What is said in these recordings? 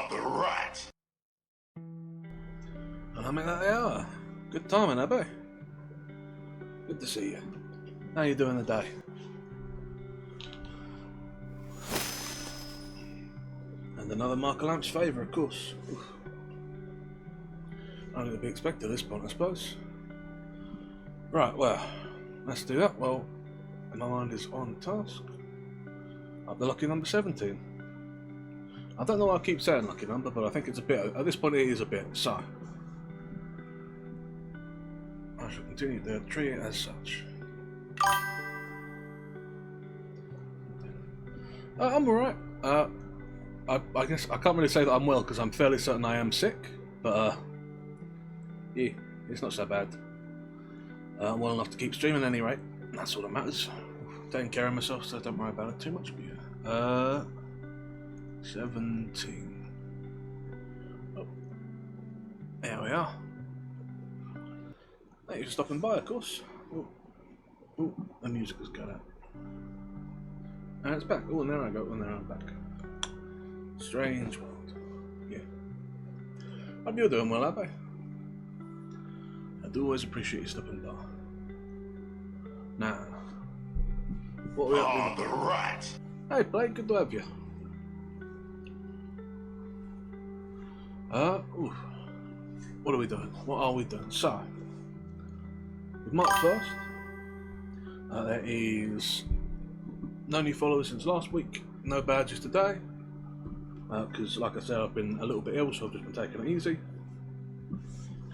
the rat! And I mean, that they are. Good timing, Abby. Good to see you. How you doing today? And another Michael Amp's favour, of course. Oof. Only to be expected at this point, I suppose. Right, well, let's do that. Well, my mind is on task. Up the lucky number 17. I don't know why I keep saying lucky number, but I think it's a bit, at this point it is a bit, so I shall continue to treat it as such. I'm alright. I guess I can't really say that I'm well because I'm fairly certain I am sick, but yeah, it's not so bad. I'm well enough to keep streaming at any rate. That's all that matters. Taking care of myself, so don't worry about it too much. 17. Oh, there we are. Thank you for stopping by, of course. Oh, the music has got out. And it's back. Oh, and there I go. And there I'm back. Strange world. Yeah. Hope you're doing well, Abby. I do always appreciate you stopping by. Now, what are we up to? The rat! Hey, Blake, good to have you. Ooh. What are we doing? What are we doing? So, with Mark first, there is no new followers since last week, no badges today, because like I said, I've been a little bit ill, so I've just been taking it easy.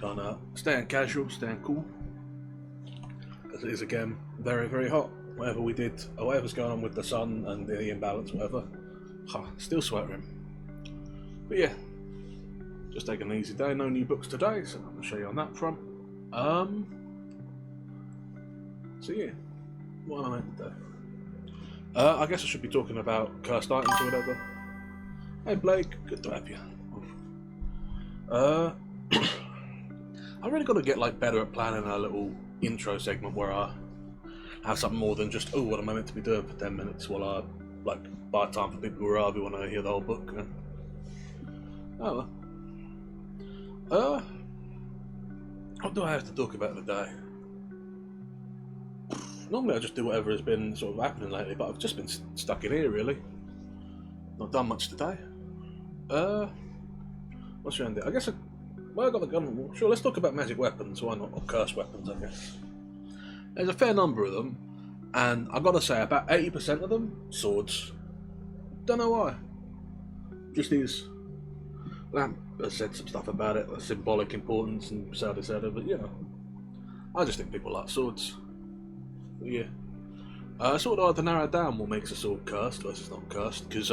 Kind of staying casual, staying cool, because it is again very, very hot. Whatever we did, or whatever's going on with the sun and the imbalance, whatever, still sweating. But yeah, just taking an easy day. No new books today, so I'm going to show you on that front. So yeah, what am I meant to do? I guess I should be talking about cursed items or whatever. Hey Blake, good to have you. I really got to get like better at planning a little intro segment where I have something more than just, oh, what am I meant to be doing for 10 minutes while I like buy time for people who rather want to hear the whole book. Oh well. What do I have to talk about today? Normally I just do whatever has been sort of happening lately, but I've just been stuck in here really. Not done much today. What's your end? I guess I got the gun. Sure, let's talk about magic weapons. Why not? Or cursed weapons, I guess. There's a fair number of them, and I've got to say, about 80% of them, swords. Don't know why. Just these. Lamp has said some stuff about it, symbolic importance and so but you know. I just think people like swords. But yeah. Sort of hard to narrow down what makes a sword cursed versus not cursed, because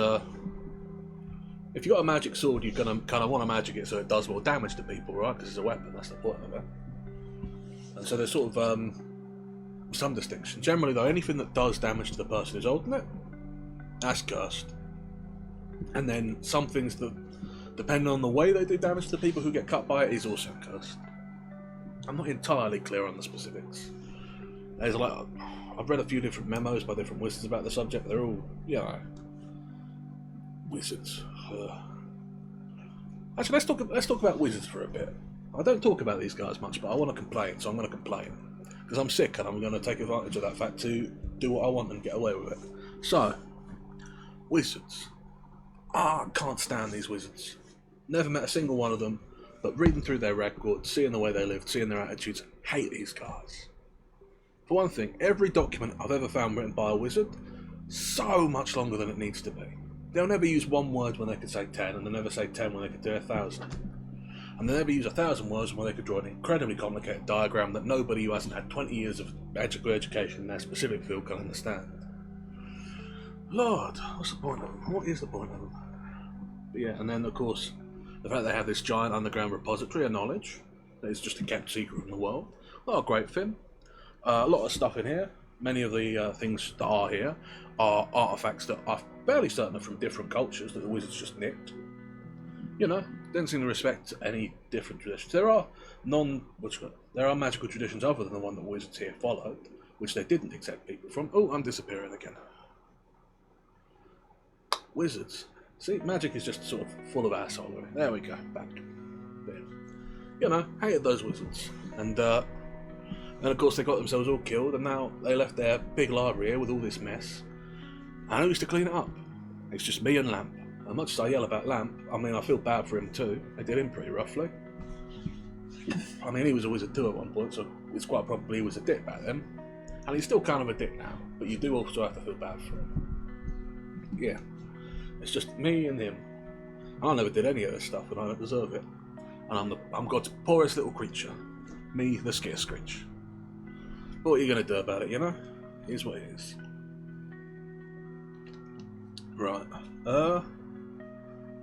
if you've got a magic sword, you're going to kind of want to magic it so it does more damage to people, right? Because it's a weapon, that's the point of it. And so there's sort of some distinction. Generally though, anything that does damage to the person who's holding it, that's cursed. And then some things that, depending on the way they do damage to the people who get cut by it, is also cursed. I'm not entirely clear on the specifics. There's like, I've read a few different memos by different wizards about the subject. They're all, you know, wizards. Actually, let's talk about wizards for a bit. I don't talk about these guys much, but I want to complain, so I'm going to complain. Because I'm sick and I'm going to take advantage of that fact to do what I want and get away with it. So, wizards. I can't stand these wizards. Never met a single one of them, but reading through their records, seeing the way they lived, seeing their attitudes, hate these guys. For one thing, every document I've ever found written by a wizard, so much longer than it needs to be. They'll never use one word when they could say 10, and they'll never say 10 when they could do 1,000. And they'll never use 1,000 words when they could draw an incredibly complicated diagram that nobody who hasn't had 20 years of education in their specific field can understand. Lord, what's the point of them? What is the point of them? But yeah, and then of course, the fact they have this giant underground repository of knowledge that is just a kept secret from the world. Not a great thing. A lot of stuff in here. Many of the things that are here are artifacts that are fairly certain are from different cultures that the wizards just nicked. You know, didn't seem to respect any different traditions. There are magical traditions other than the one that wizards here followed, which they didn't accept people from. Oh, I'm disappearing again. Wizards. See, magic is just sort of full of assholery. There we go, back. There. You know, hated those wizards. And of course they got themselves all killed, and now they left their big library here with all this mess. And who's to clean it up? It's just me and Lamp. And much as I yell about Lamp, I mean, I feel bad for him too. They did him pretty roughly. I mean, he was a wizard too at one point, so it's quite probably he was a dick back then. And he's still kind of a dick now, but you do also have to feel bad for him. Yeah. It's just me and him. I never did any of this stuff, and I don't deserve it. And I'm God's poorest little creature. Me, the SkitterSkreetch. But what are you going to do about it, you know? Here's what it is. Right.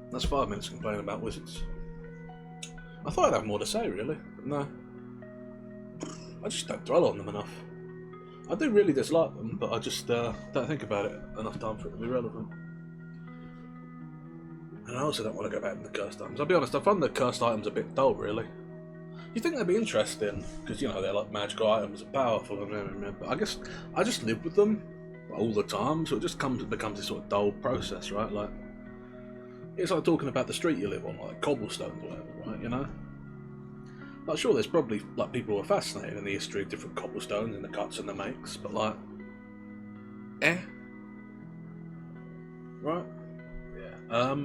That's 5 minutes complaining about wizards. I thought I'd have more to say, really. But no. I just don't dwell on them enough. I do really dislike them, but I just don't think about it enough time for it to be relevant. And I also don't want to go back to the cursed items. I'll be honest, I find the cursed items a bit dull, really. You think they'd be interesting, because, you know, they're like magical items and powerful and everything, but I guess I just live with them all the time, so it just becomes this sort of dull process, right? Like, it's like talking about the street you live on, like cobblestones or whatever, right, you know? Like, sure, there's probably, like, people who are fascinated in the history of different cobblestones and the cuts and the makes, but, like, right? Yeah.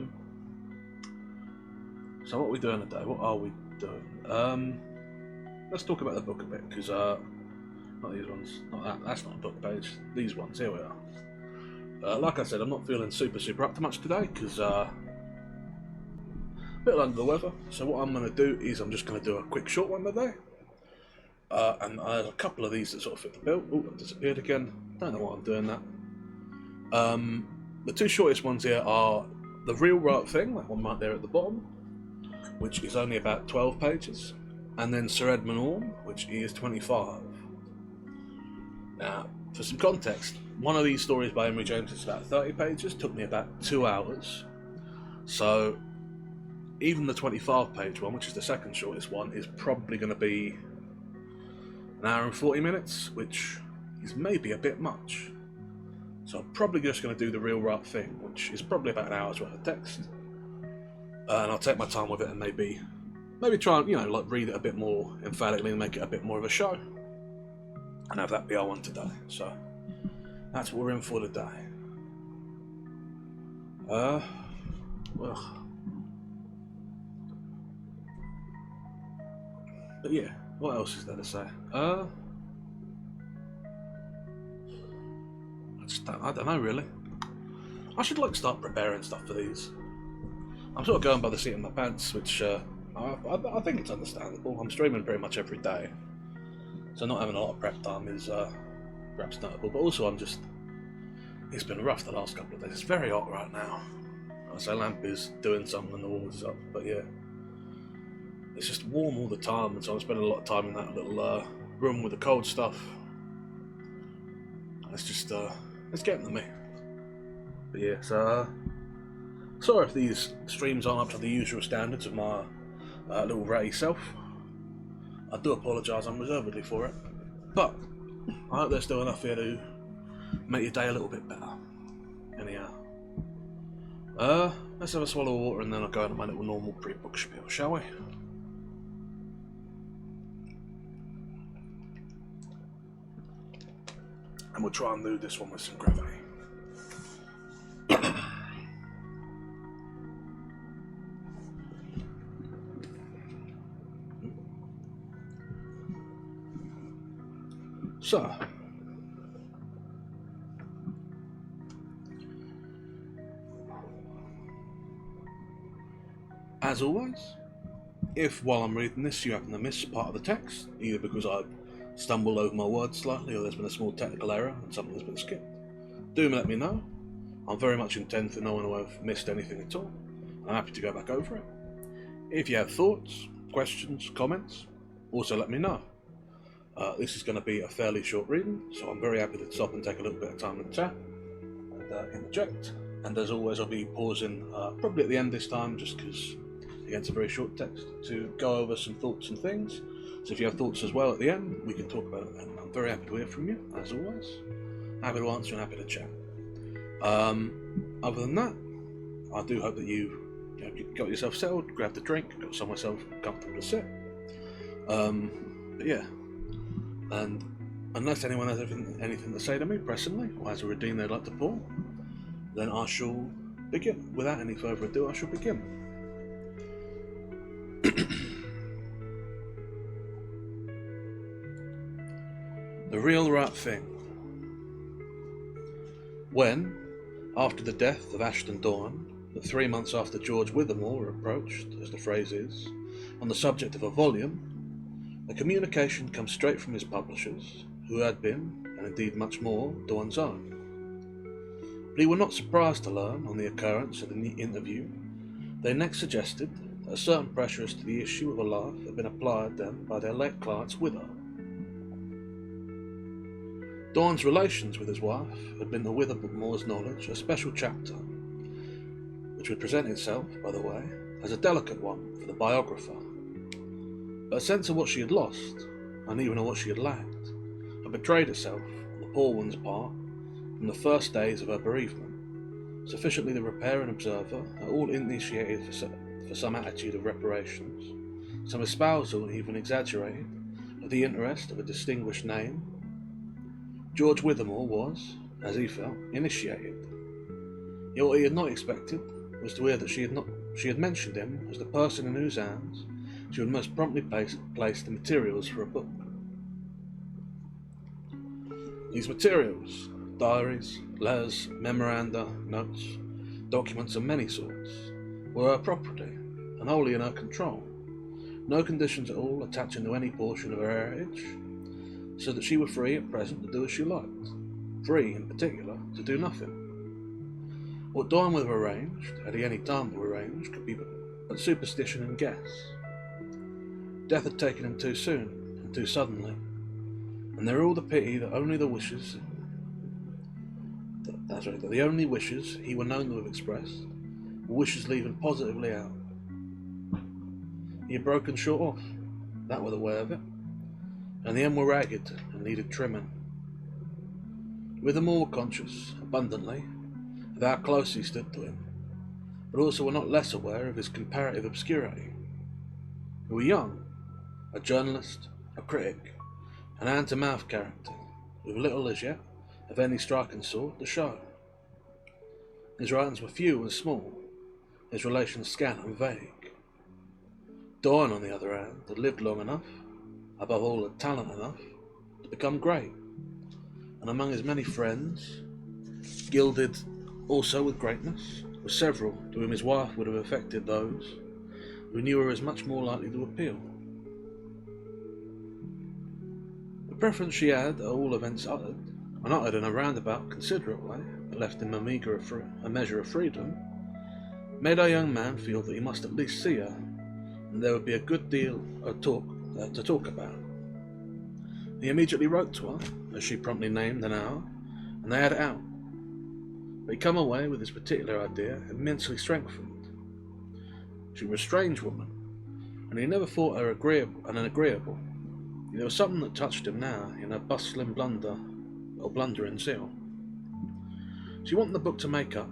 So what are we doing today? What are we doing? Let's talk about the book a bit, because, not these ones, not that, that's not a book page, these ones, here we are. Like I said, I'm not feeling super up to much today, because, a bit under the weather, so what I'm going to do is I'm just going to do a quick short one today. And there's a couple of these that sort of fit the bill. Oh, it disappeared again. Don't know why I'm doing that. The two shortest ones here are The Real Right Thing, that one right there at the bottom, which is only about 12 pages, and then Sir Edmund Orme, which is 25. Now, for some context, one of these stories by Henry James is about 30 pages, took me about 2 hours. So, even the 25 page one, which is the second shortest one, is probably going to be an hour and 40 minutes, which is maybe a bit much. So I'm probably just going to do The Real Right Thing, which is probably about an hour's worth of text. And I'll take my time with it and maybe try and, you know, like read it a bit more emphatically and make it a bit more of a show. And have that be our one today. So that's what we're in for today. Well, but yeah, what else is there to say? I don't know really. I should like start preparing stuff for these. I'm sort of going by the seat of my pants, which I think it's understandable. I'm streaming pretty much every day, so not having a lot of prep time is perhaps notable. But also, it's been rough the last couple of days. It's very hot right now. I say Lamp is doing something and the walls is up, but yeah, it's just warm all the time, and so I'm spending a lot of time in that little room with the cold stuff. It's just it's getting to me. But yeah, so sorry if these streams aren't up to the usual standards of my little ratty self. I do apologise unreservedly for it, but I hope there's still enough here to make your day a little bit better. Anyhow, let's have a swallow of water and then I'll go into my little normal pre-book spiel, shall we? And we'll try and move this one with some gravity. So, as always, if while I'm reading this you happen to miss part of the text, either because I've stumbled over my words slightly or there's been a small technical error and something has been skipped, do let me know. I'm very much intent for no one to have missed anything at all. I'm happy to go back over it. If you have thoughts, questions, comments, also let me know. This is going to be a fairly short reading, so I'm very happy to stop and take a little bit of time and chat and interject. And as always, I'll be pausing probably at the end this time, just because again it's a very short text, to go over some thoughts and things. So if you have thoughts as well at the end, we can talk about it then. I'm very happy to hear from you, as always. Happy to answer and happy to chat. Other than that, I do hope that you got yourself settled, grabbed a drink, got somewhere comfortable to sit. But yeah, and unless anyone has anything to say to me personally, or has a redeem they'd like to pull, then I shall begin. Without any further ado, I shall begin. The real right thing. When, after the death of Ashton Dawn, that 3 months after George Withermore approached, as the phrase is, on the subject of a volume, a communication comes straight from his publishers, who had been, and indeed much more, Dawn's own. But he was not surprised to learn, on the occurrence of the interview, they next suggested that a certain pressure as to the issue of a life had been applied them by their late client's widow. Dawn's relations with his wife had been to Withermore's knowledge a special chapter, which would present itself, by the way, as a delicate one for the biographer. But a sense of what she had lost, and even of what she had lacked, had betrayed itself on the poor one's part from the first days of her bereavement, sufficiently to prepare an observer at all initiated for some attitude of reparations, some espousal even exaggerated, of the interest of a distinguished name. George Withermore was, as he felt, initiated. Yet what he had not expected was to hear that she had mentioned him as the person in whose hands she would most promptly place the materials for a book. These materials, diaries, letters, memoranda, notes, documents of many sorts, were her property, and wholly in her control, no conditions at all attaching to any portion of her heritage, so that she was free at present to do as she liked, free, in particular, to do nothing. What Dawn would have arranged, had he any time to arrange, could be but superstition and guess. Death had taken him too soon, and too suddenly, and there all the pity that only the wishes the only wishes he were known to have expressed were wishes leaving positively out. He had broken short off, that were the way of it, and the end were ragged and needed trimming. Withermore were conscious, abundantly, of how close he stood to him, but also were not less aware of his comparative obscurity. He was young, a journalist, a critic, an hand-to-mouth character, with little as yet of any striking sort to show. His writings were few and small, his relations scant and vague. Dawn, on the other hand, had lived long enough, above all had talent enough, to become great, and among his many friends, gilded also with greatness, were several to whom his wife would have affected those who knew her as much more likely to appeal. The preference she had, at all events uttered, and uttered in a roundabout, considerate way, but left him a measure of freedom, made our young man feel that he must at least see her, and there would be a good deal of to talk about. He immediately wrote to her, as she promptly named an hour, and they had it out. But he come away with his particular idea immensely strengthened. She was a strange woman, and he never thought her agreeable. Yet there was something that touched him now in her bustling blundering zeal. She wanted the book to make up,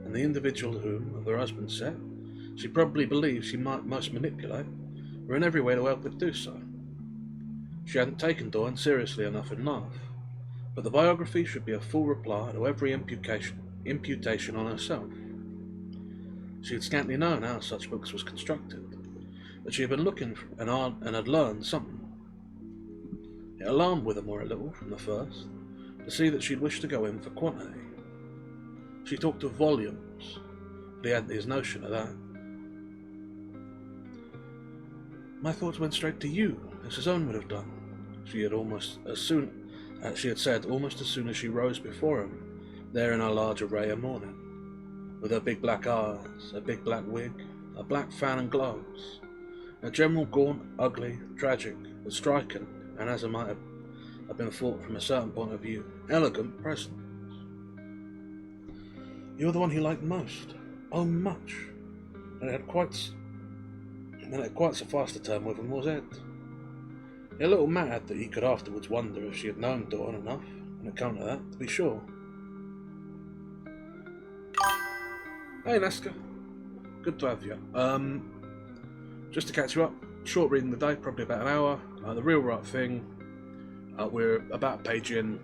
and the individual whom, of her husband said, she probably believed she might most manipulate, were in every way to help her do so. She hadn't taken Dawn seriously enough in life, but the biography should be a full reply to every imputation on herself. She had scantly known how such books was constructed, but she had been looking and had learned something. It alarmed Withermore a little from the first to see that she had wished to go in for quantity. She talked of volumes, but he hadn't his notion of that. My thoughts went straight to you, as his own would have done, she had said almost as soon as she rose before him, there in her large array of mourning, with her big black eyes, her big black wig, her black fan and gloves, a general gaunt, ugly, tragic, but striking, and as it might have been thought from a certain point of view, elegant presence. You were the one he liked most, oh much, and it had quite sufficed to turn Withermore's head. It little mattered that he could afterwards wonder if she had known Dawn enough, on account of that, to be sure. Hey Nesca, good to have you. Just to catch you up, short reading the day, probably about an hour. The Real Right Thing. We're about a page in.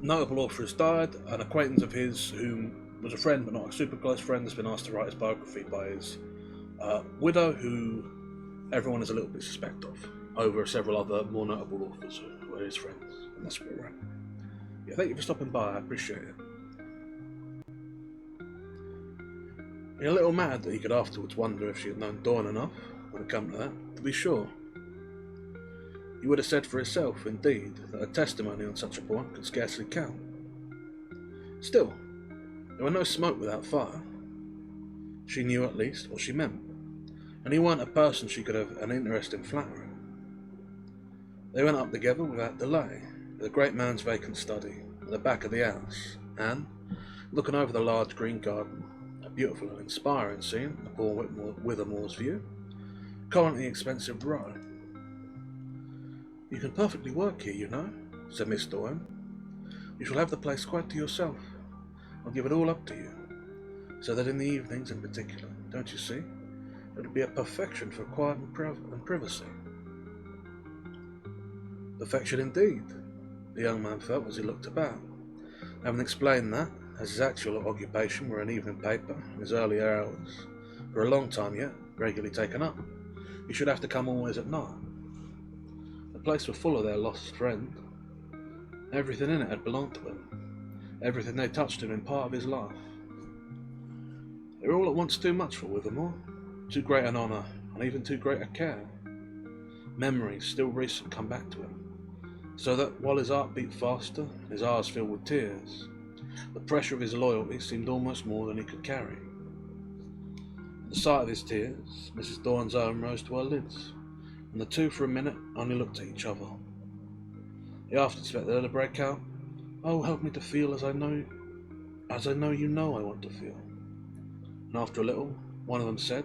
Notable author has died. An acquaintance of his, who was a friend but not a super close friend, has been asked to write his biography by his widow, who everyone is a little bit suspect of, over several other more notable authors who are his friends. And that's where we're at. Yeah, thank you for stopping by. I appreciate it. You're a little mad that he could afterwards wonder if she had known Dawn enough, when it come to that, to be sure. He would have said for himself, indeed, that a testimony on such a point could scarcely count. Still, there were no smoke without fire. She knew at least what she meant, and he weren't a person she could have an interest in flattering. They went up together without delay, to the great man's vacant study, at the back of the house, and, looking over the large green garden, a beautiful and inspiring scene, the poor Withermore's view, currently expensive row. You can perfectly work here, you know, said Miss Doyle. You shall have the place quite to yourself. I'll give it all up to you, so that in the evenings in particular, don't you see, it'll be a perfection for quiet and privacy. Perfection indeed, the young man felt as he looked about, having explained that, as his actual occupation were an evening paper in his earlier hours, for a long time yet, regularly taken up, he should have to come always at night. The place was full of their lost friend. Everything in it had belonged to him. Everything they touched had been part of his life. They were all at once too much for Withermore, too great an honour, and even too great a care. Memories, still recent, come back to him, so that while his heart beat faster, and his eyes filled with tears, the pressure of his loyalty seemed almost more than he could carry. At the sight of his tears, Mrs. Dorn's own rose to her lids, and the two for a minute only looked at each other. He half expected her to break out, "Oh, help me to feel as I know you know I want to feel." And after a little, one of them said,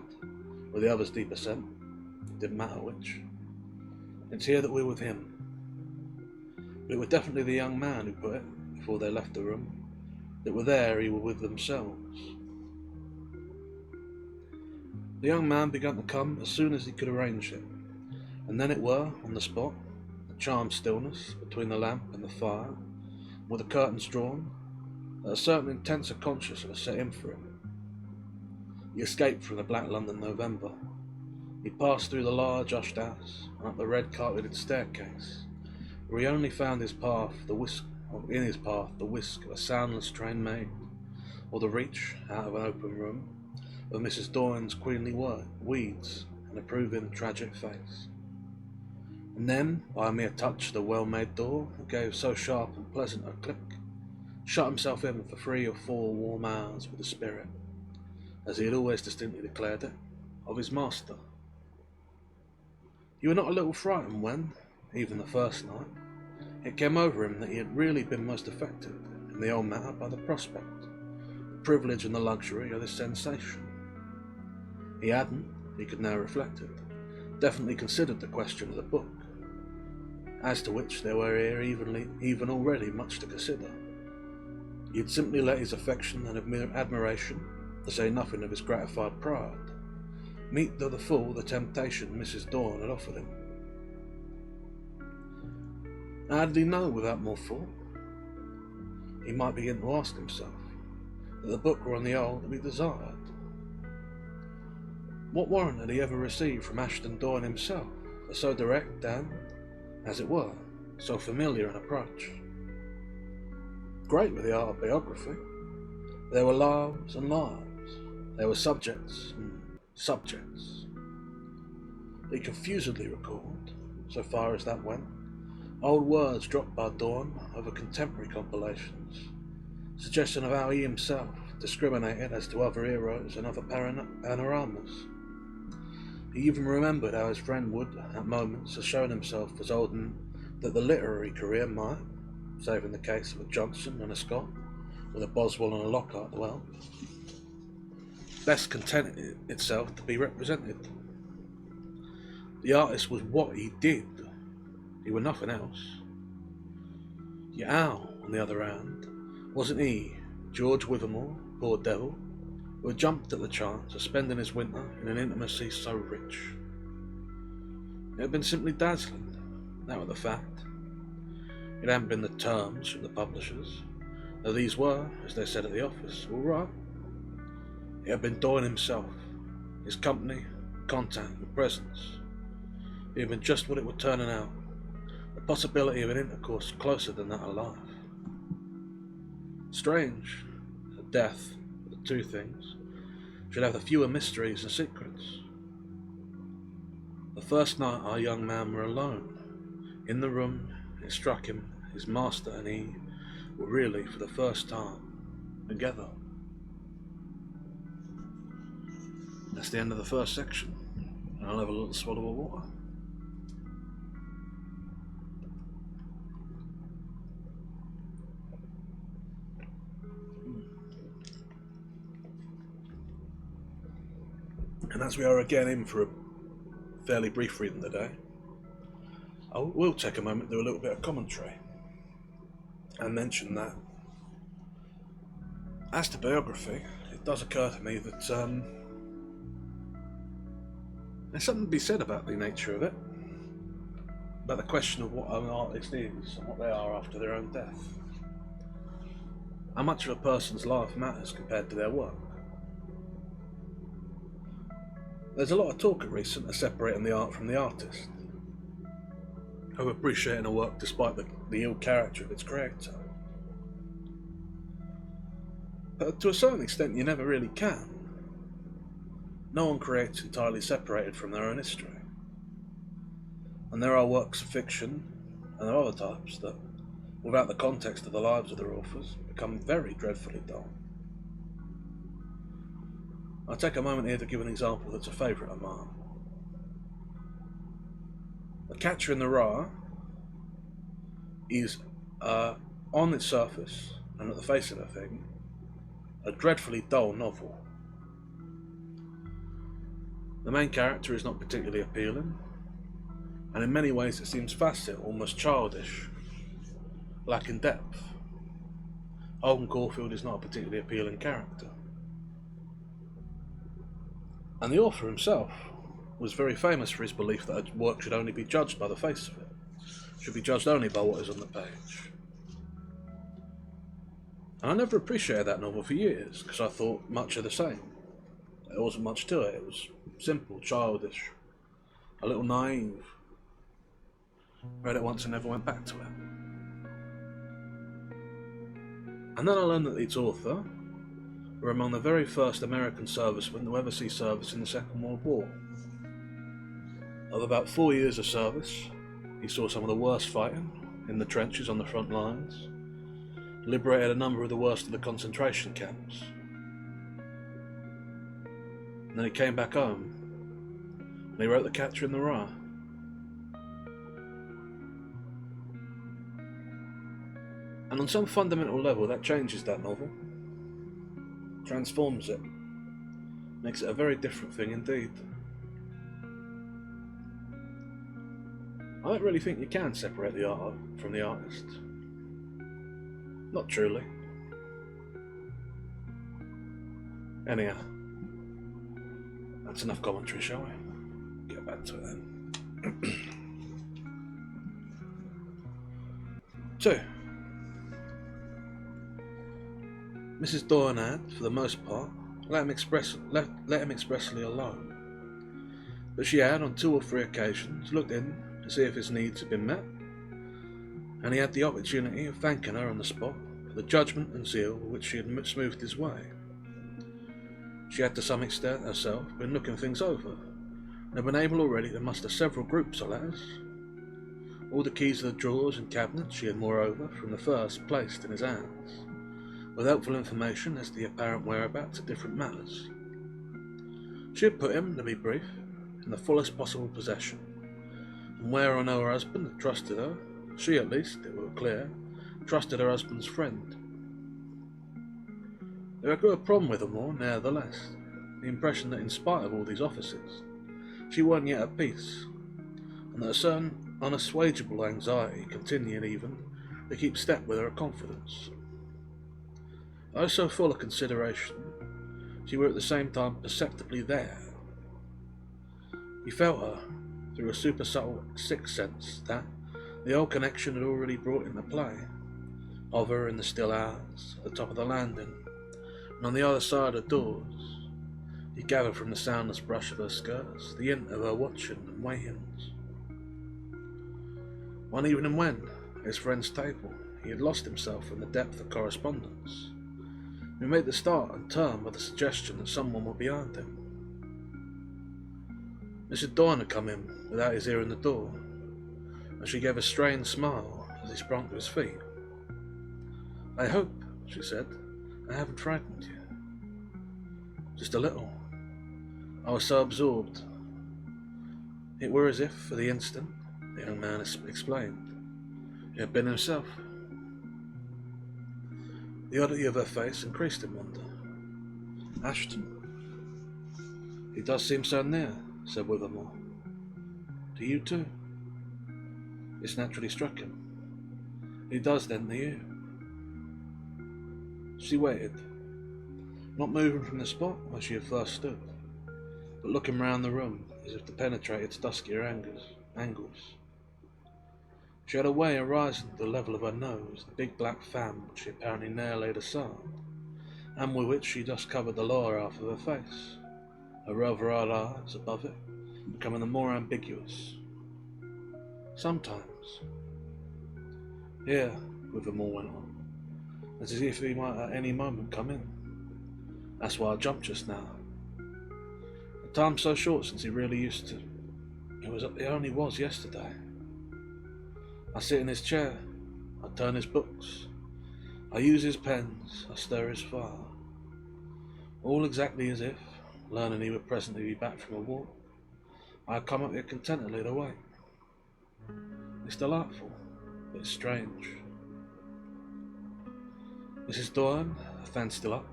with the other's deep assent, it didn't matter which, "It's here that we're with him." But it was definitely the young man who put it, before they left the room, that were there he were with themselves. The young man began to come as soon as he could arrange it, and then it were, on the spot, the charmed stillness between the lamp and the fire, with the curtains drawn, that a certain intenser consciousness set in for him. He escaped from the black London November. He passed through the large hushed house and up the red carpeted staircase, where he only found in his path the whisk of a soundless train maid, or the reach, out of an open room, of Mrs. Doyne's queenly weeds and approving tragic face. And then, by a mere touch of the well-made door that gave so sharp and pleasant a click, shut himself in for 3 or 4 warm hours with the spirit, as he had always distinctly declared it, of his master. You were not a little frightened when, even the first night, it came over him that he had really been most affected in the old matter by the prospect, the privilege and the luxury of this sensation. He hadn't, he could now reflect it, definitely considered the question of the book, as to which there were here even already much to consider. He had simply let his affection and admiration, to say nothing of his gratified pride, meet to the full the temptation Mrs. Dorn had offered him. How did he know without more thought? He might begin to ask himself that the book were on the old that he desired. What warrant had he ever received from Ashton Dorn himself for so direct and, as it were, so familiar an approach? Great with the art of biography, there were lives and lives, there were subjects and subjects. He confusedly recalled, so far as that went, old words dropped by Dorn over contemporary compilations, suggestion of how he himself discriminated as to other heroes and other panoramas. He even remembered how his friend would, at moments, have shown himself as olden that the literary career might, save in the case of a Johnson and a Scott, with a Boswell and a Lockhart to help, best content itself to be represented. The artist was what he did. He were nothing else. Yet how, on the other hand, wasn't he, George Withermore, poor devil who had jumped at the chance of spending his winter in an intimacy so rich. It had been simply dazzling, that was the fact. It hadn't been the terms from the publishers, though these were, as they said at the office, all right. It had been Doyle himself, his company, contact and presence. It had been just what it was turning out, the possibility of an intercourse closer than that of life. Strange that death, the two things, should have the fewer mysteries and secrets. The first night our young man were alone. In the room, it struck him his master and he were really, for the first time, together. That's the end of the first section, and I'll have a little swallow of water. And as we are again in for a fairly brief reading today, I will take a moment to do a little bit of commentary and mention that as to biography, it does occur to me that there's something to be said about the nature of it, about the question of what an artist is and what they are after their own death. How much of a person's life matters compared to their work. There's a lot of talk at recent of separating the art from the artist, of appreciating a work despite the ill character of its creator. But to a certain extent you never really can. No one creates entirely separated from their own history. And there are works of fiction, and there are other types that, without the context of the lives of their authors, become very dreadfully dull. I'll take a moment here to give an example that's a favourite of mine. The Catcher in the Rye is, on its surface, and at the face of the thing, a dreadfully dull novel. The main character is not particularly appealing, and in many ways it seems facile, almost childish, lacking depth. Holden Caulfield is not a particularly appealing character. And the author himself was very famous for his belief that a work should only be judged by the face of it, should be judged only by what is on the page. And I never appreciated that novel for years, because I thought much of the same. There wasn't much to it, it was simple, childish, a little naive. Read it once and never went back to it. And then I learned that its author were among the very first American servicemen to ever see service in the Second World War. Of about 4 years of service, he saw some of the worst fighting in the trenches on the front lines, liberated a number of the worst of the concentration camps, and then he came back home and he wrote The Catcher in the Rye. And on some fundamental level that changes that novel, transforms it, makes it a very different thing indeed. I don't really think you can separate the art from the artist. Not truly. Anyhow, that's enough commentary, shall we? Get back to it then. 2. Mrs. Doyle had, for the most part, let him expressly alone. But she had, on 2 or 3 occasions, looked in to see if his needs had been met, and he had the opportunity of thanking her on the spot for the judgment and zeal with which she had smoothed his way. She had to some extent herself been looking things over, and had been able already to muster several groups of letters. All the keys of the drawers and cabinets she had moreover from the first placed in his hands, with helpful information as to the apparent whereabouts of different matters. She had put him, to be brief, in the fullest possible possession, and where I know her husband had trusted her, she at least, it were clear, trusted her husband's friend. There had grew a problem with them all, nevertheless, the impression that in spite of all these offices, she wasn't yet at peace, and that a certain unassuageable anxiety continued even to keep step with her confidence. Though so full of consideration, she were at the same time perceptibly there. He felt her through a super subtle sixth sense that the old connection had already brought into play, of her in the still hours at the top of the landing, and on the other side of doors. He gathered from the soundless brush of her skirts the hint of her watching and waitings. One evening when, at his friend's table, he had lost himself in the depth of correspondence, he made the start and turn with the suggestion that someone were behind him. Mrs. Doyne had come in without his hearing the door, and she gave a strained smile as he sprang to his feet. "I hope," she said, "I haven't frightened you." "Just a little. I was so absorbed." It were as if, for the instant, the young man explained, he had been himself. The oddity of her face increased in wonder. "Ashton, he does seem so near," said Withermore. "To you too?" This naturally struck him. "He does then to you?" She waited, not moving from the spot where she had first stood, but looking round the room as if to penetrate its duskier angles. She had a way of rising to the level of her nose, the big black fan which she apparently ne'er laid aside, and with which she just covered the lower half of her face, her rather odd eyes above it becoming the more ambiguous. "Sometimes." "Here," Withermore went on, as if he might at any moment come in. "That's why I jumped just now. The time's so short since he really used to. It only was yesterday. I sit in his chair, I turn his books, I use his pens, I stir his fire. All exactly as if, learning he would presently be back from a walk, I had come up here contentedly to wait. It's delightful, but it's strange." Mrs. Doyne, her fan still up,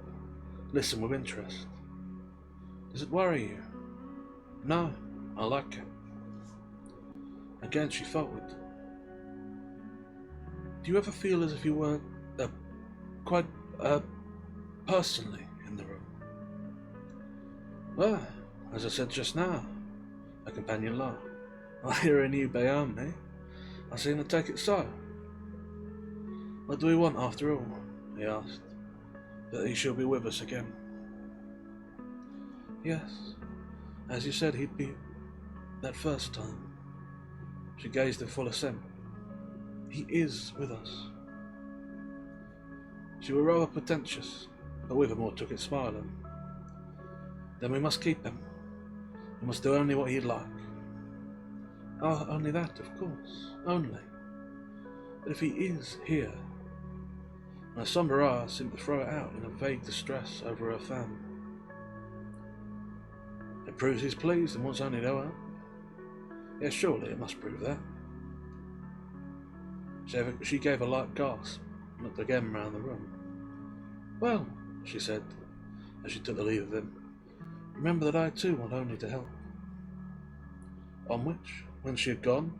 listened with interest. "Does it worry you?" "No, I like it." Again she faltered. "Do you ever feel as if you were, quite, personally in the room?" "Well, as I said just now," her companion laughed, "I hearing you behind me, I seem to take it so." "What do we want after all?" he asked. "That he shall be with us again." "Yes, as you said he'd be that first time." She gazed in full assent. "He is with us." She were rather pretentious, but Withermore took it smiling. "Then we must keep him. We must do only what he'd like." "Oh, only that, of course, only. But if he is here..." And her sombre eyes seemed to throw it out in a vague distress over her fan. "It proves he's pleased and wants only to help." "Yes, surely it must prove that." She gave a light gasp and looked again round the room. "Well," she said, as she took the leave of him, "remember that I too want only to help." On which, when she had gone,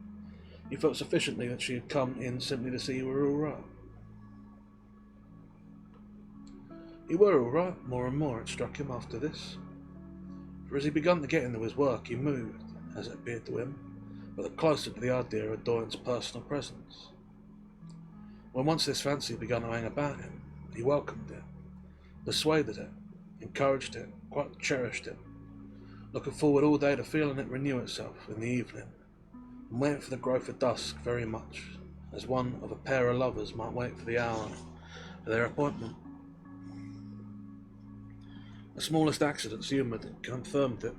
he felt sufficiently that she had come in simply to see you were all right. He were all right, more and more it struck him after this, for as he began to get into his work he moved, as it appeared to him, rather closer to the idea of Doyne's personal presence. When once this fancy began to hang about him, he welcomed it, persuaded it, encouraged it, quite cherished it, looking forward all day to feeling it renew itself in the evening, and waiting for the growth of dusk very much, as one of a pair of lovers might wait for the hour of their appointment. The smallest accidents humoured it, confirmed it,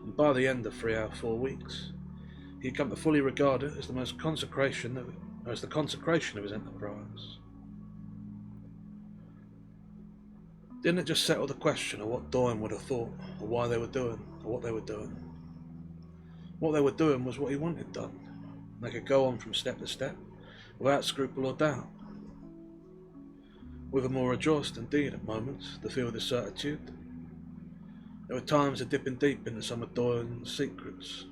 and by the end of 3 or 4 weeks, he had come to fully regard it as the consecration of his enterprise. Didn't it just settle the question of what Doyne would have thought, or why they were doing, or what they were doing? What they were doing was what he wanted done, and they could go on from step to step, without scruple or doubt. Withermore rejoiced indeed at moments to feel this certitude. There were times of dipping deep into some of Doyne's secrets,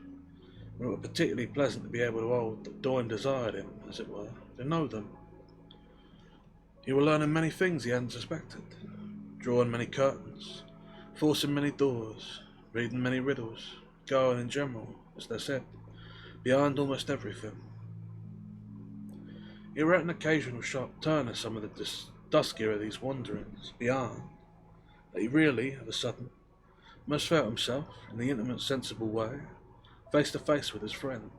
when it were particularly pleasant to be able to hold that Doyne desired him, as it were, to know them. He were learning many things he hadn't suspected, drawing many curtains, forcing many doors, reading many riddles, going in general, as they said, beyond almost everything. He were at an occasional sharp turn of some of the duskier of these wanderings beyond, that he really, of a sudden, most felt himself, in the intimate, sensible way, face to face with his friend,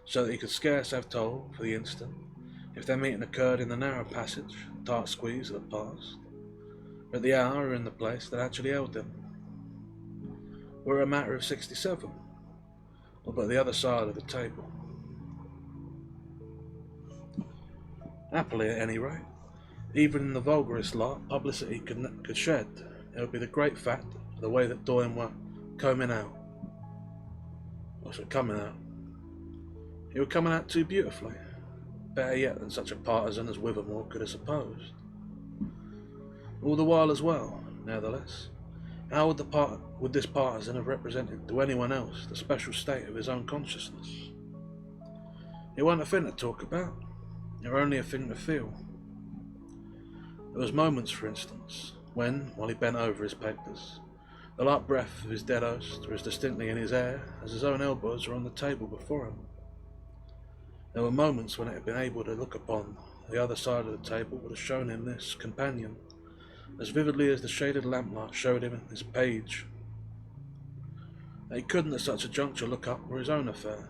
so that he could scarce have told, for the instant, if their meeting occurred in the narrow passage, tight squeeze of the past, or at the hour or in the place that actually held them. Were it a matter of 67, or but the other side of the table. Happily, at any rate, even in the vulgarest light publicity could shed, it would be the great fact of the way that Doyen were coming out. He were coming out too beautifully, better yet than such a partisan as Withermore could have supposed. All the while as well, nevertheless, how would this partisan have represented to anyone else the special state of his own consciousness? It wasn't a thing to talk about, it were only a thing to feel. There was moments, for instance, when, while he bent over his papers, the light breath of his dead host were as distinctly in his air as his own elbows were on the table before him. There were moments when it had been able to look upon the other side of the table would have shown him this companion, as vividly as the shaded lamplight showed him his page. That he couldn't at such a juncture look up were his own affair,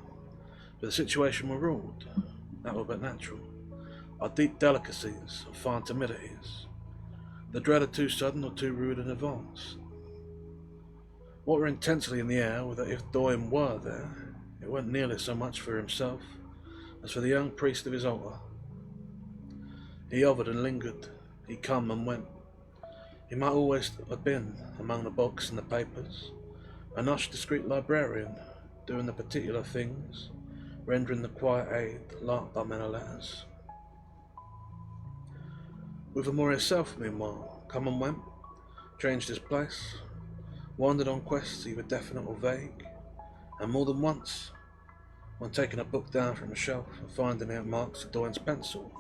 but the situation were ruled, that were but natural, by deep delicacies and fine timidities, the dread of too sudden or too rude an advance. What were intensely in the air was that if Doyen were there, it wasn't nearly so much for himself as for the young priest of his altar. He hovered and lingered, he come and went. He might always have been, among the books and the papers, a hushed discreet librarian, doing the particular things, rendering the quiet aid larked by men of letters. Withermore himself, meanwhile, come and went, changed his place, wandered on quests either definite or vague, and more than once, when taking a book down from a shelf and finding out marks of Doyen's pencil,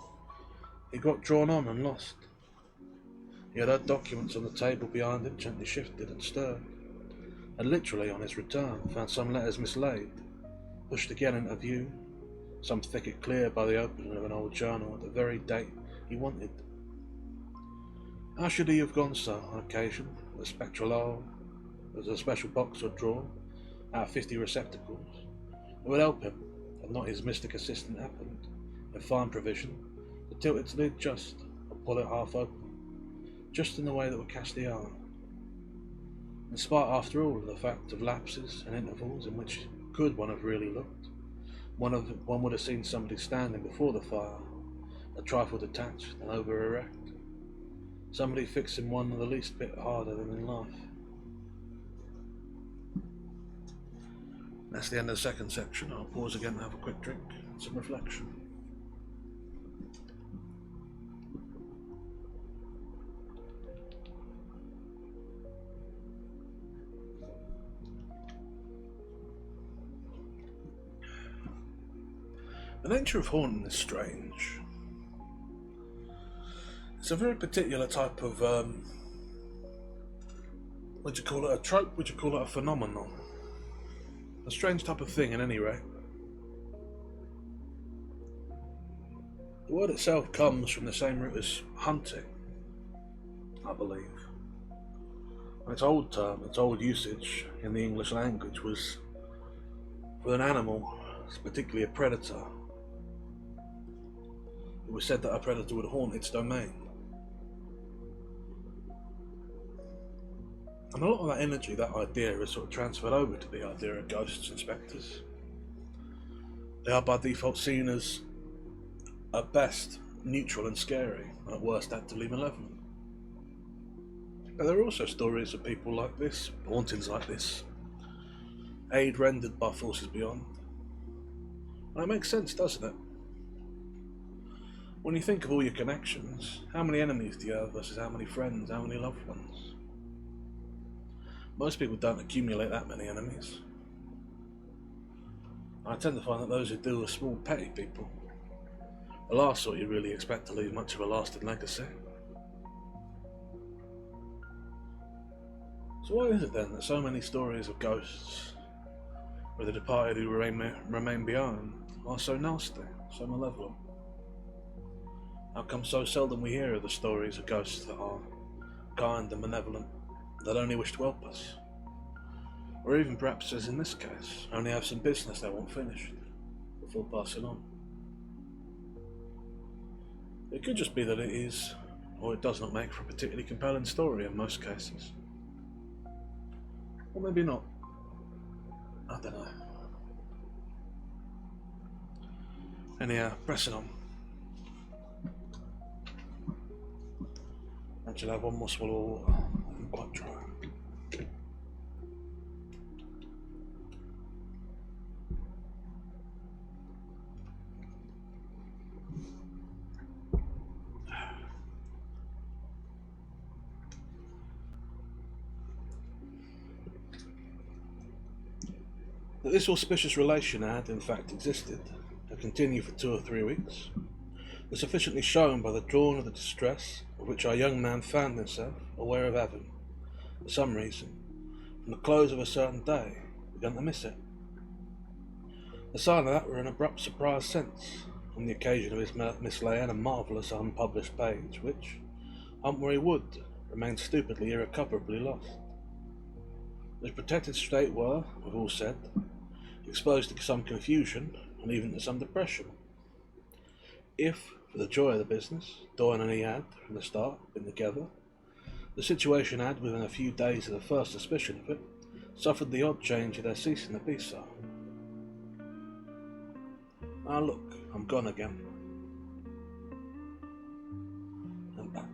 he got drawn on and lost. He had heard documents on the table behind him gently shifted and stirred, and literally on his return found some letters mislaid, pushed again into view, some thicket cleared by the opening of an old journal at the very date he wanted. How should he have gone so on occasion, with a spectral owl, as a special box or drawer, out of 50 receptacles? It would help him, had not his mystic assistant happened, in fine provision, to tilt its lid just, or pull it half open, just in the way that would catch the eye. In spite, after all, of the fact of lapses and intervals in which could one have really looked, one would have seen somebody standing before the fire, a trifle detached and over erect, somebody fixing one the least bit harder than in life. That's the end of the second section. I'll pause again to have a quick drink and some reflection. The nature of haunting is strange. It's a very particular type of, would you call it a trope? Would you call it a phenomenon? A strange type of thing, at any rate. The word itself comes from the same root as hunting, I believe. Its old term, its old usage in the English language was for an animal, particularly a predator. It was said that a predator would haunt its domain. And a lot of that energy, that idea, is sort of transferred over to the idea of ghosts and spectres. They are by default seen as, at best, neutral and scary, and at worst actively malevolent. But there are also stories of people like this, hauntings like this, aid rendered by forces beyond. And that makes sense, doesn't it? When you think of all your connections, how many enemies do you have versus how many friends, how many loved ones? Most people don't accumulate that many enemies. I tend to find that those who do are small, petty people. The last sort you really expect to leave much of a lasting legacy. So why is it then that so many stories of ghosts, with the departed who remain behind, are so nasty, so malevolent? How come so seldom we hear of the stories of ghosts that are kind and benevolent, that only wish to help us? Or even perhaps, as in this case, only have some business they want finished before passing on. It could just be that it is, or it does not make for a particularly compelling story in most cases. Or maybe not. I don't know. Anyhow, pressing on. Actually, I have one more swallow of water. I'm quite dry. That this auspicious relation had, in fact, existed, and continued for 2 or 3 weeks, was sufficiently shown by the dawn of the distress of which our young man found himself aware of having, for some reason, from the close of a certain day, begun to miss it. The sign of that were an abrupt surprised sense, on the occasion of his mislaying a marvellous unpublished page, which, hunt where he would, remained stupidly irrecoverably lost. His protected state were, we've all said, exposed to some confusion and even to some depression. If, for the joy of the business, Doyle and he had, from the start, been together, the situation had, within a few days of the first suspicion of it, suffered the odd change of their ceasing to be so. Ah, look, I'm gone again. And back.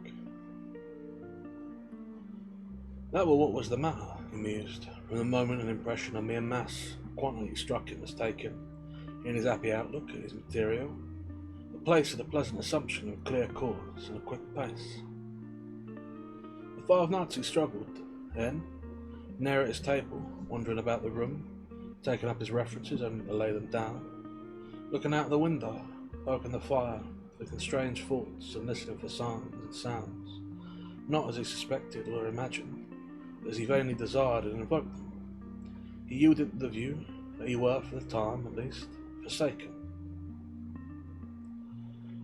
That were what was the matter, he mused, from the moment an impression of mere mass quantity struck him as taken, in his happy outlook at his material, the place of the pleasant assumption of a clear course and a quick pace. The 5 nights he struggled, then, near at his table, wandering about the room, taking up his references only to lay them down, looking out the window, poking the fire, thinking strange thoughts and listening for signs and sounds, not as he suspected or imagined, but as he vainly desired and invoked them. He yielded to the view that he were, for the time at least, forsaken.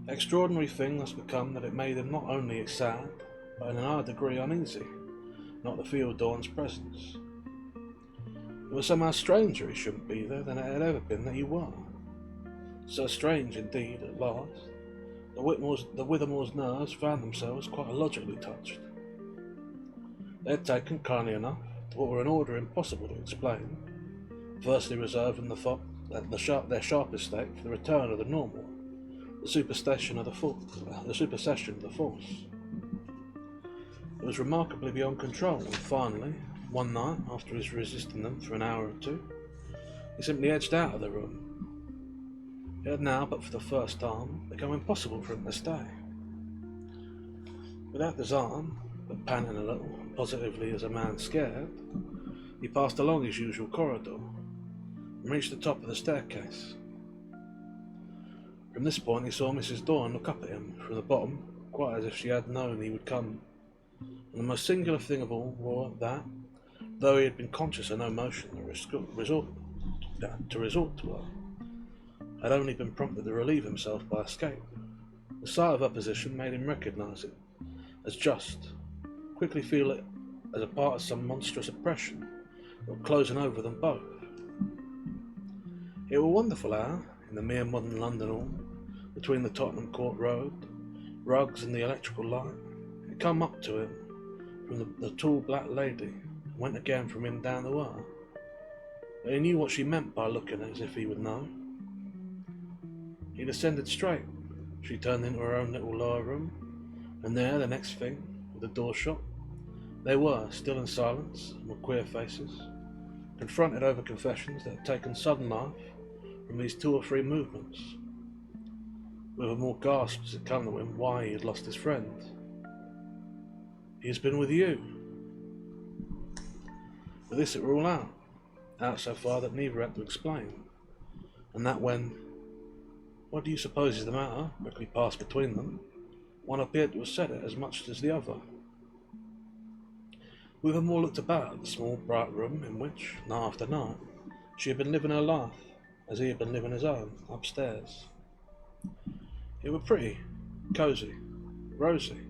The extraordinary thing thus become that it made him not only sad, but in a high degree uneasy, not to feel Dawn's presence. It was somehow stranger he shouldn't be there than it had ever been that he were. So strange indeed, at last, the Withermore's nerves found themselves quite illogically touched. They had taken, kindly enough, to what were in order impossible to explain, firstly reserving their sharpest stake for the return of the normal, the supersession of the force. It was remarkably beyond control, and finally, one night, after his resisting them for an hour or two, he simply edged out of the room. It had now, but for the first time, become impossible for him to stay. Without design, but panting a little, positively as a man scared, he passed along his usual corridor, and reached the top of the staircase. From this point he saw Mrs. Dawn look up at him from the bottom, quite as if she had known he would come, and the most singular thing of all was that, though he had been conscious of no motion to resort to her, had only been prompted to relieve himself by escape. The sight of her position made him recognise it as just, quickly feel it as a part of some monstrous oppression that were closing over them both. It were wonderful how, in the mere modern London hall, between the Tottenham Court Road, rugs and the electrical light, it come up to him from the tall black lady, and went again from him down the way. But he knew what she meant by looking as if he would know. He descended straight. She turned into her own little lower room, and there, the next thing, with the door shut, they were, still in silence, and with queer faces, confronted over confessions that had taken sudden life from these 2 or 3 movements. With a more gasps had come to him why he had lost his friend. "He has been with you." With this it were all out so far that neither had to explain, and that when "What do you suppose is the matter?" quickly passed between them, one appeared to have said it as much as the other. Withermore looked about at the small bright room in which, night after night, she had been living her life, as he had been living his own, upstairs. It was pretty, cosy, rosy,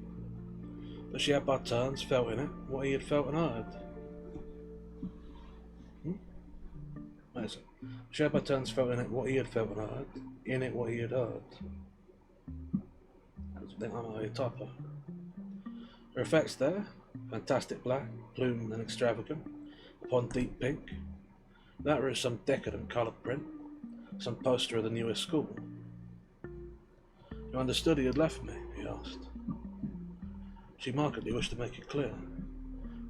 but she had by turns felt in it what he had felt and heard. What is it? She had by turns felt in it what he had felt and heard, in it what he had heard. I think I might be a typo. Her effects there, fantastic black, plumed and extravagant, upon deep pink. That was some decadent coloured print, some poster of the newest school. You understood he had left me, he asked. She markedly wished to make it clear.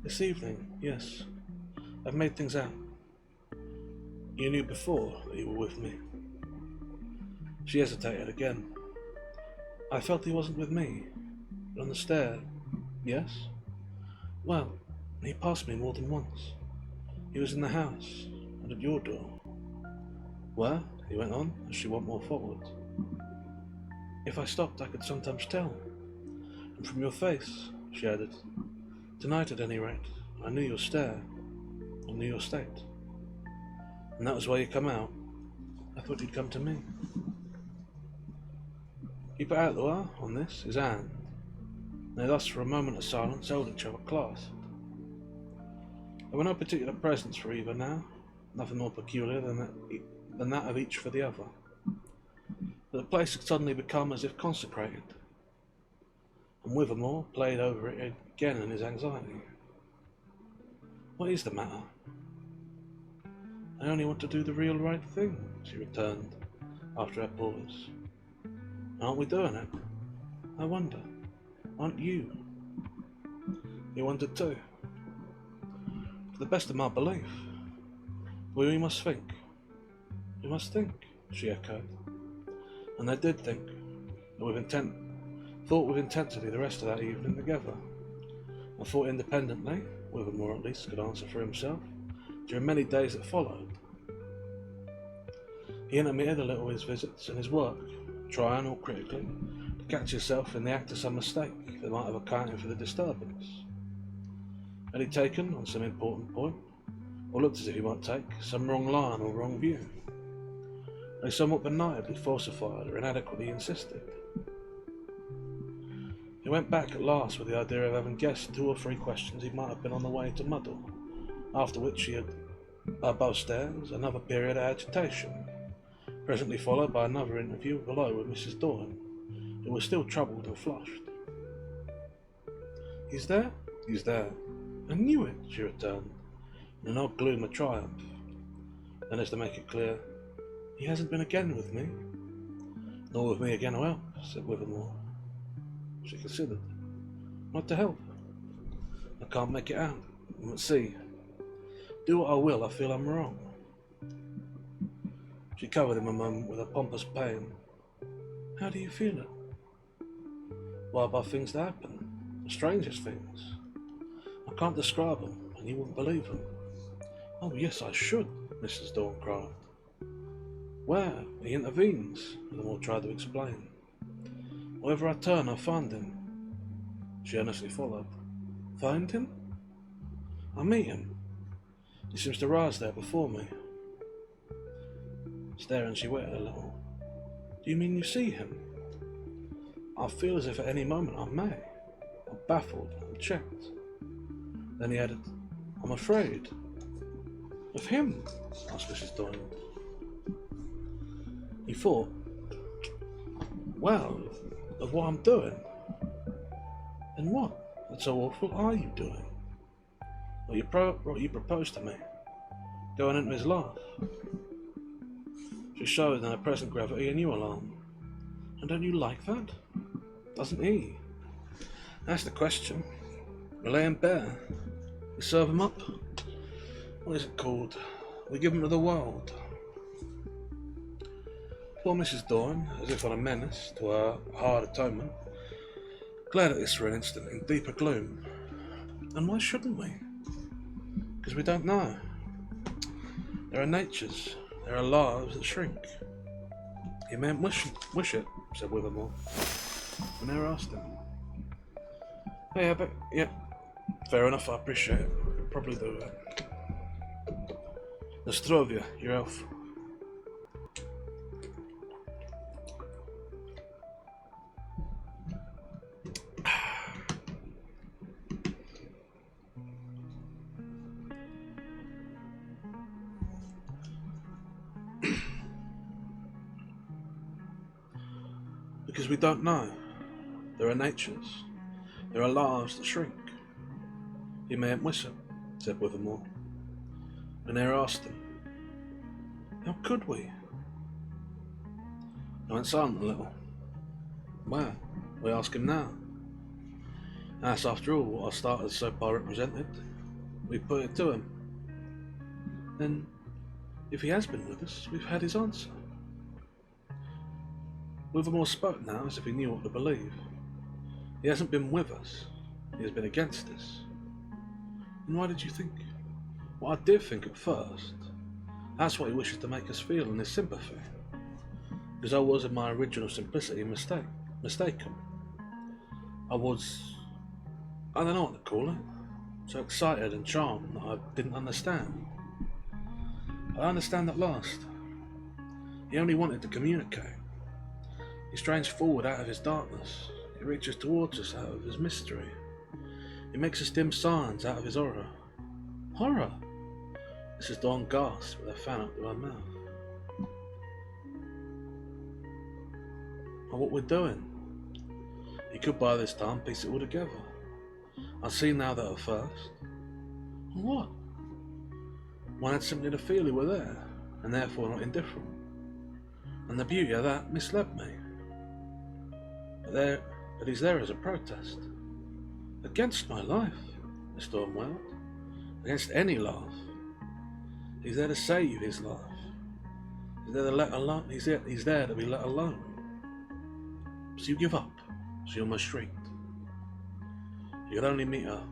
This evening, yes. I've made things out. You knew before that you were with me. She hesitated again. I felt he wasn't with me. But on the stair, yes? Well, he passed me more than once. He was in the house, and at your door. Well, he went on, as she went more forward. If I stopped, I could sometimes tell. And from your face, she added. Tonight, at any rate, I knew your stare. I knew your state. And that was why you come out. I thought you'd come to me. He put out the while on this, his hand. They thus, for a moment of silence, held each other clasped. There were no particular presents for either now, nothing more peculiar than that of each for the other. But the place had suddenly become as if consecrated, and Withermore played over it again in his anxiety. What is the matter? I only want to do the real right thing, she returned, after a pause. Aren't we doing it? I wonder. Aren't you? He wondered too. To the best of my belief. We must think. We must think, she echoed. And they did think, thought with intensity the rest of that evening together, and thought independently, Withermore at least could answer for himself, during many days that followed. He intermitted a little his visits and his work, trying, all critically, to catch himself in the act of some mistake that might have accounted for the disturbance. Had he taken, on some important point, or looked as if he might take, some wrong line or wrong view? They somewhat benignly falsified or inadequately insisted. He went back at last with the idea of having guessed 2 or 3 questions he might have been on the way to muddle, after which he had, above stairs, another period of agitation, presently followed by another interview below with Mrs. Dorn, who was still troubled and flushed. He's there? He's there. I knew it, she returned, in an odd gloom of triumph. Then, as to make it clear, he hasn't been again with me. Nor with me again, well, said Withermore. She considered. What to help? I can't make it out. Let's see. Do what I will, I feel I'm wrong. She covered him a moment with a pompous pain. How do you feel it? Why, by things that happen. The strangest things. I can't describe them, and you wouldn't believe them. Oh, yes, I should, Mrs. Dorn cried. Where? He intervenes, Withermore tried to explain. Wherever I turn, I find him. She earnestly followed. Find him? I meet him. He seems to rise there before me. Staring, she waited a little. Do you mean you see him? I feel as if at any moment I may. I'm baffled and checked. Then he added, I'm afraid. Of him? Asked Mrs. Dorn. He thought, well, of what I'm doing. And what, that's so awful, are you doing? What you proposed to me. Going into his life. She showed in her present gravity a new alarm. And don't you like that? Doesn't he? That's the question. We lay him bare. We serve him up. What is it called? We give him to the world. Poor Mrs. Dorn, as if on a menace to her hard atonement, glared at this for an instant in deeper gloom. And why shouldn't we? Because we don't know. There are natures, there are lives that shrink. You mayn't wish it, said Withermore. We never asked him. Hey, Fair enough, I appreciate it. I'll probably do that. Nostrovia, your elf. Because we don't know. There are natures. There are lives that shrink. You mayn't wish it, said Withermore. And they asked him, how could we? I went silent a little. Well, we ask him now. That's after all what our starters so far represented. We put it to him. Then, if he has been with us, we've had his answer. Withermore spoke now as if he knew what to believe. He hasn't been with us. He has been against us. And why did you think? Well, I did think at first. That's what he wishes to make us feel in his sympathy. Because I was in my original simplicity mistaken. I don't know what to call it. So excited and charmed that I didn't understand. I understand at last. He only wanted to communicate. He strains forward out of his darkness. He reaches towards us out of his mystery. He makes us dim signs out of his horror. Horror? Mrs. Dawn gasped with her fan up to her mouth. Well, what we're doing? He could by this time piece it all together. I see now that at first. What? One had simply the feel he were there, and therefore not indifferent. And the beauty of that misled me. But he's there as a protest. Against my life, Miss Dawn wailed. Against any life. He's there to save his life. He's there to let alone. He's there to be let alone. So you give up, she almost shrieked. You could only meet her.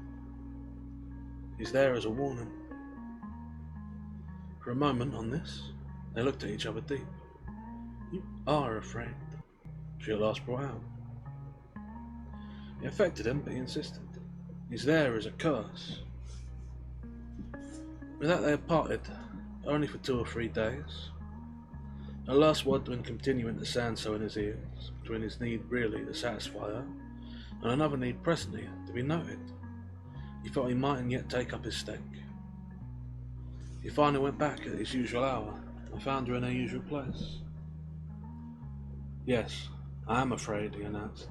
He's there as a warning. For a moment on this, they looked at each other deep. You are afraid, she at last brought out. It affected him, but he insisted. He's there as a curse. With that they had parted, only for 2 or 3 days. Her last word when continuing to sound so in his ears, between his need really to satisfy her, and another need presently to be noted. He thought he mightn't yet take up his stake. He finally went back at his usual hour, and found her in her usual place. Yes, I am afraid, he announced,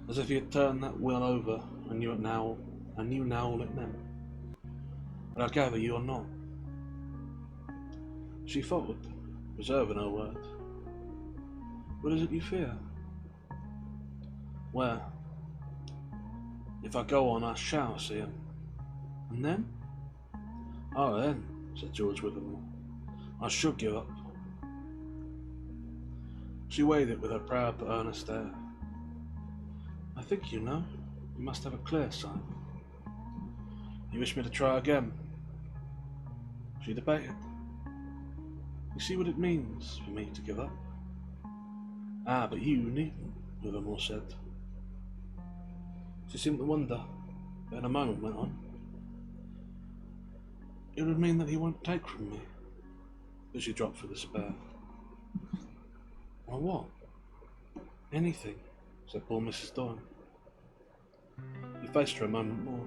as if he had turned that will over and knew now all it meant. But I gather you are not. She faltered, reserving her word. What is it you fear? Well, if I go on, I shall see him. And then? Oh, then, said George Withermore, I should give up. She weighed it with her proud but earnest air. I think you know, you must have a clear sign. You wish me to try again? She debated. You see what it means for me to give up? Ah, but you needn't, Withermore said. She seemed to wonder, but in a moment went on. It would mean that he won't take from me. But she dropped for despair. Or what? Anything, said poor Mrs. Dawn. He faced her a moment more.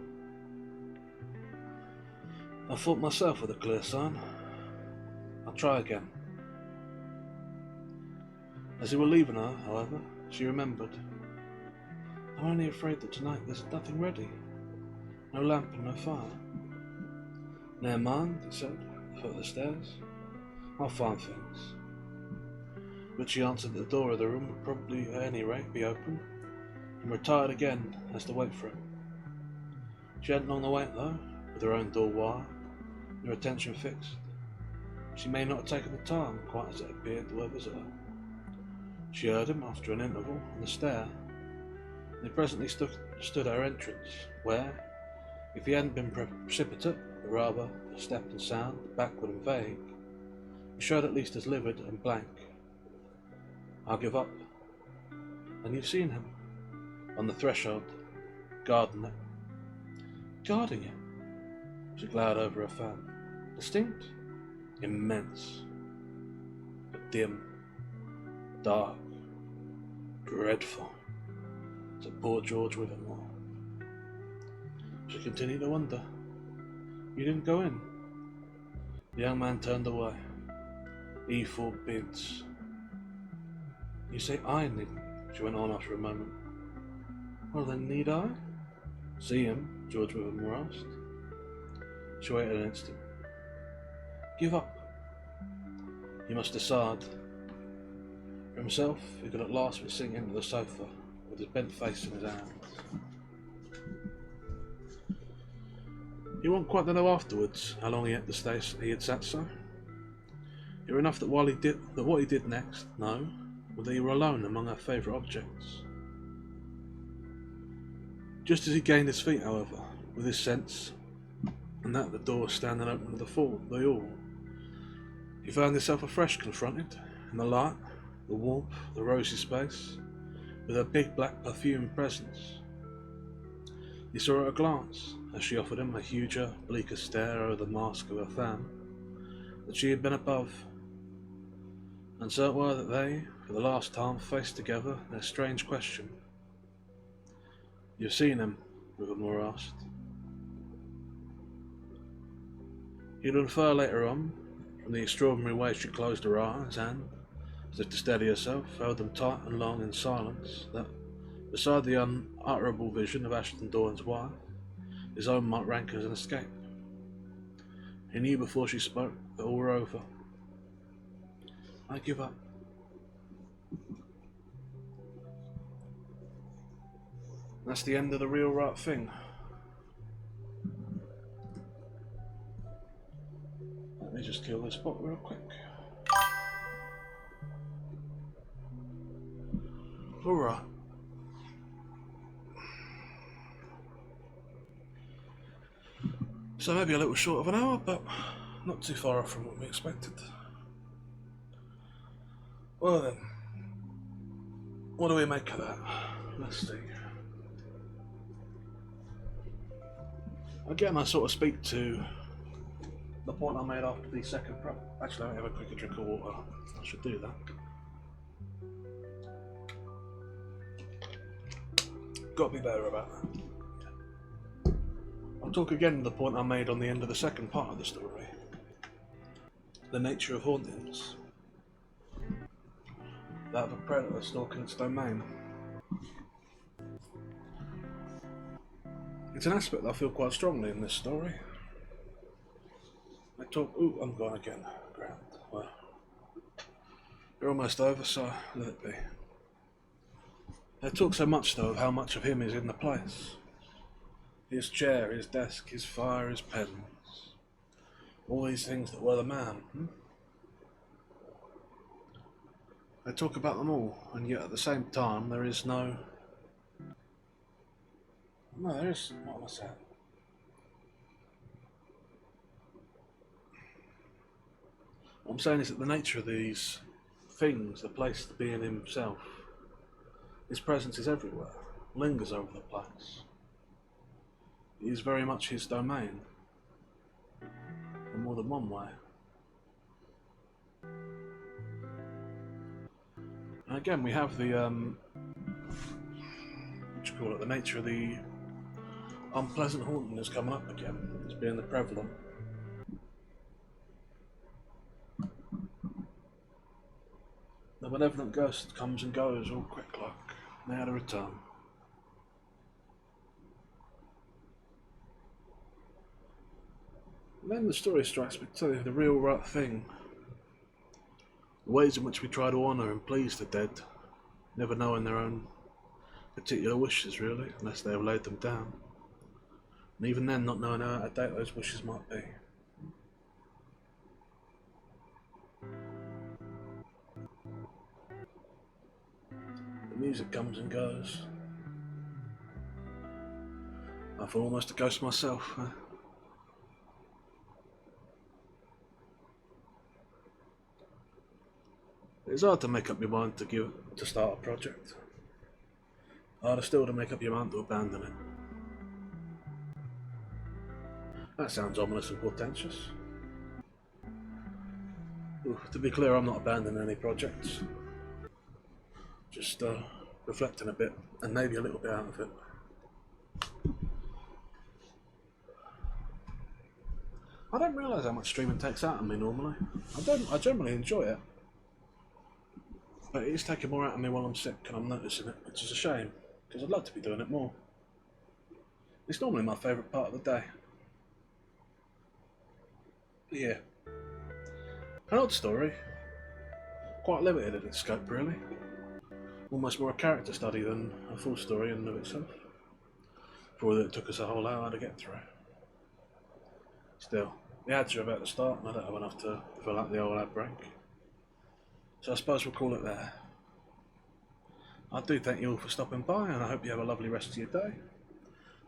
I thought myself with a clear sign. I'll try again. As they were leaving her, however, she remembered. I'm only afraid that tonight there's nothing ready. No lamp and no fire. Ne'er mind, he said, at the foot of the stairs. I'll find things. But she answered that the door of the room would probably, at any rate, be open, and retired again as to wait for it. She hadn't long to wait, though, with her own door wire, and her attention fixed. She may not have taken the time, quite as it appeared to her visitor. She heard him, after an interval, on the stair, and he presently stood at her entrance, where, if he hadn't been precipitate, but rather a step and sound, backward and vague, he showed at least as livid and blank. I'll give up. And you've seen him, on the threshold, guarding it, guarding it? She glowered over her fan. Distinct? Immense. But dim. Dark. Dreadful. To poor George Withermore. She continued to wonder. You didn't go in? The young man turned away. He forbids. You say I need, she went on after a moment. Well then, need I? See him? George Withermore asked. She waited an instant. Give up. He must decide. For himself, he could at last but sink into the sofa, with his bent face in his hands. He won't quite know afterwards how long he had to stay. He had sat so. It were enough that what he did next, no, was that he were alone among her favourite objects. Just as he gained his feet, however, with his sense, and that the door standing open to the hall, he found himself afresh confronted, in the light, the warmth, the rosy space, with her big black perfumed presence. He saw at a glance, as she offered him a huger, bleaker stare over the mask of her fan, that she had been above, and so it were that they, for the last time, faced together their strange question. You've seen him? Withermore asked. He'd infer later on, from the extraordinary way she closed her eyes and, as if to steady herself, held them tight and long in silence, that, beside the unutterable vision of Ashton Dawn's wife, his own might rank as an escape. He knew before she spoke that all were over. I give up. That's the end of the real right thing. Let me just kill this bot real quick. Alright. So maybe a little short of an hour, but not too far off from what we expected. Well then, what do we make of that? Let's see. Again, I sort of speak to the point I made after the second prep. Actually, let me have a quicker drink of water. I should do that. Got to be better about that. I'll talk again to the point I made on the end of the second part of the story. The nature of hauntings. That of a predator stalking its domain. It's an aspect that I feel quite strongly in this story. I talk. Ooh, I'm gone again. Ground. Well, you're almost over, so let it be. They talk so much, though, of how much of him is in the place. His chair, his desk, his fire, his pens. All these things that were the man. They talk about them all, and yet at the same time there is no... No, there is... What was that? What I'm saying is that the nature of these things, the place to be in himself, his presence is everywhere, lingers over the place. It is very much his domain, in more than one way. And again, we have the, what do you call it, the nature of the unpleasant haunting is coming up again, as being the prevalent. The benevolent ghost comes and goes all quick like, now to return. And then the story strikes me too, the real right thing. The ways in which we try to honour and please the dead, never knowing their own particular wishes really, unless they have laid them down. And even then not knowing how out of date those wishes might be. The music comes and goes. I feel almost a ghost myself. It's hard to make up your mind to start a project. Harder still to make up your mind to abandon it. That sounds ominous and portentous. To be clear, I'm not abandoning any projects. Just reflecting a bit, and maybe a little bit out of it. I don't realise how much streaming takes out of me normally. I generally enjoy it. But it is taking more out of me while I'm sick and I'm noticing it, which is a shame, because I'd love to be doing it more. It's normally my favourite part of the day. But yeah. An odd story. Quite limited in its scope, really. Almost more a character study than a full story in and of itself. For all that it took us a whole hour to get through. Still, the ads are about to start and I don't have enough to fill out the old ad break. So I suppose we'll call it there. I do thank you all for stopping by and I hope you have a lovely rest of your day.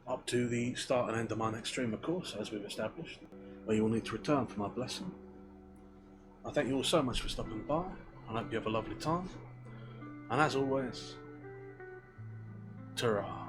Up to the start and end of my next stream, of course, as we've established, where you will need to return for my blessing. I thank you all so much for stopping by and I hope you have a lovely time. And as always, ta-ra.